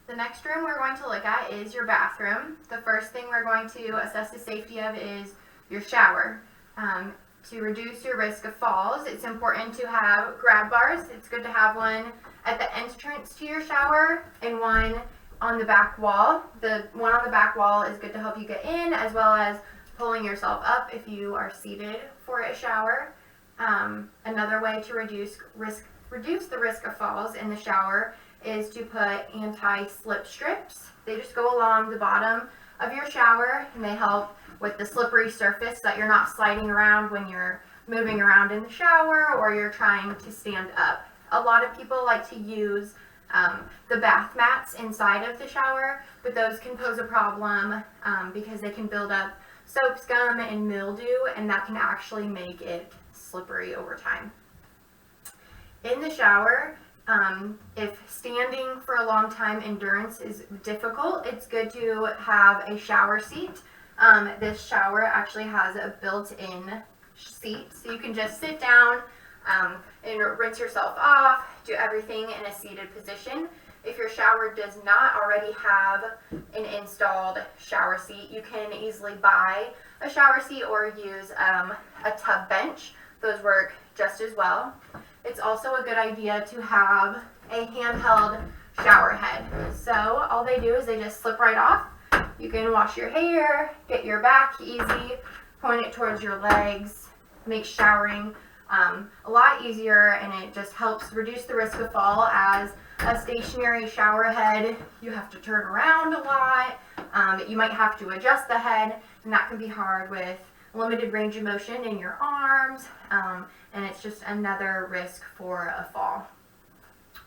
The next room we're going to look at is your bathroom. The first thing we're going to assess the safety of is your shower. To reduce your risk of falls, it's important to have grab bars. It's good to have one at the entrance to your shower and one on the back wall. The one on the back wall is good to help you get in, as well as pulling yourself up if you are seated for a shower. Another way to reduce the risk of falls in the shower is to put anti-slip strips. They just go along the bottom of your shower and they help with the slippery surface so that you're not sliding around when you're moving around in the shower or you're trying to stand up. A lot of people like to use the bath mats inside of the shower, but those can pose a problem because they can build up soap scum and mildew, and that can actually make it slippery over time. In the shower, if standing for a long time endurance is difficult, it's good to have a shower seat. This shower actually has a built-in seat, so you can just sit down and rinse yourself off, do everything in a seated position. If your shower does not already have an installed shower seat, you can easily buy a shower seat or use a tub bench. Those work just as well. It's also a good idea to have a handheld shower head. So all they do is they just slip right off. You can wash your hair, get your back easy, point it towards your legs, make showering a lot easier, and it just helps reduce the risk of fall. As a stationary shower head, you have to turn around a lot. You might have to adjust the head, and that can be hard with limited range of motion in your arms, and it's just another risk for a fall.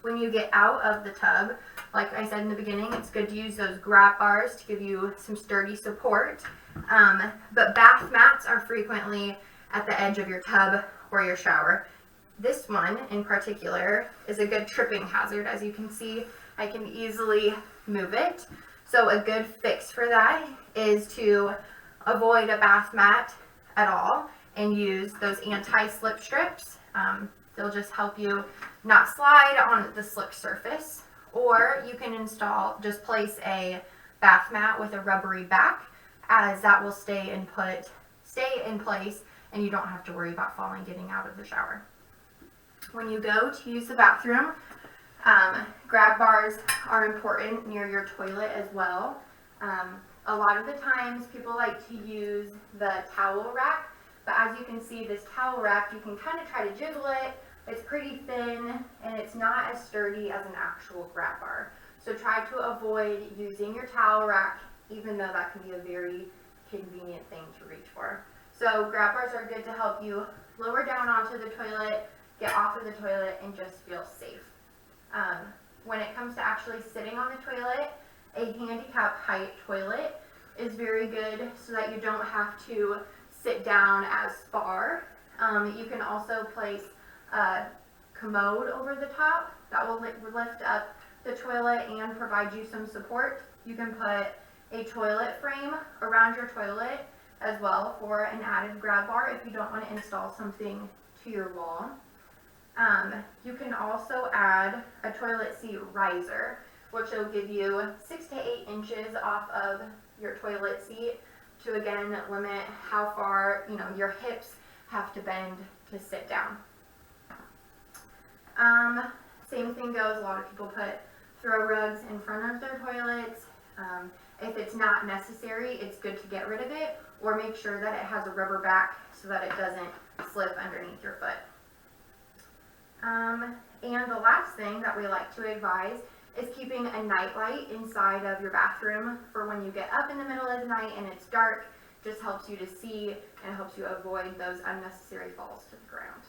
When you get out of the tub, like I said in the beginning, it's good to use those grab bars to give you some sturdy support. But bath mats are frequently at the edge of your tub or your shower. This one in particular is a good tripping hazard. As you can see, I can easily move it. So a good fix for that is to avoid a bath mat at all and use those anti-slip strips. They'll just help you not slide on the slip surface. Or you can just place a bath mat with a rubbery back, as that will stay in place and you don't have to worry about falling getting out of the shower. When you go to use the bathroom, grab bars are important near your toilet as well. A lot of the times people like to use the towel rack, but as you can see, this towel rack, you can kind of try to jiggle it. It's pretty thin and it's not as sturdy as an actual grab bar. So try to avoid using your towel rack, even though that can be a very convenient thing to reach for. So grab bars are good to help you lower down onto the toilet, get off of the toilet, and just feel safe. When it comes to actually sitting on the toilet, a handicap height toilet is very good so that you don't have to sit down as far. You can also place a commode over the top that will lift up the toilet and provide you some support. You can put a toilet frame around your toilet as well for an added grab bar if you don't want to install something to your wall. You can also add a toilet seat riser, which will give you 6 to 8 inches off of your toilet seat to again limit how far your hips have to bend to sit down. Same thing goes, a lot of people put throw rugs in front of their toilets. If it's not necessary, it's good to get rid of it or make sure that it has a rubber back so that it doesn't slip underneath your foot. And the last thing that we like to advise is keeping a night light inside of your bathroom for when you get up in the middle of the night and it's dark. Just helps you to see and helps you avoid those unnecessary falls to the ground.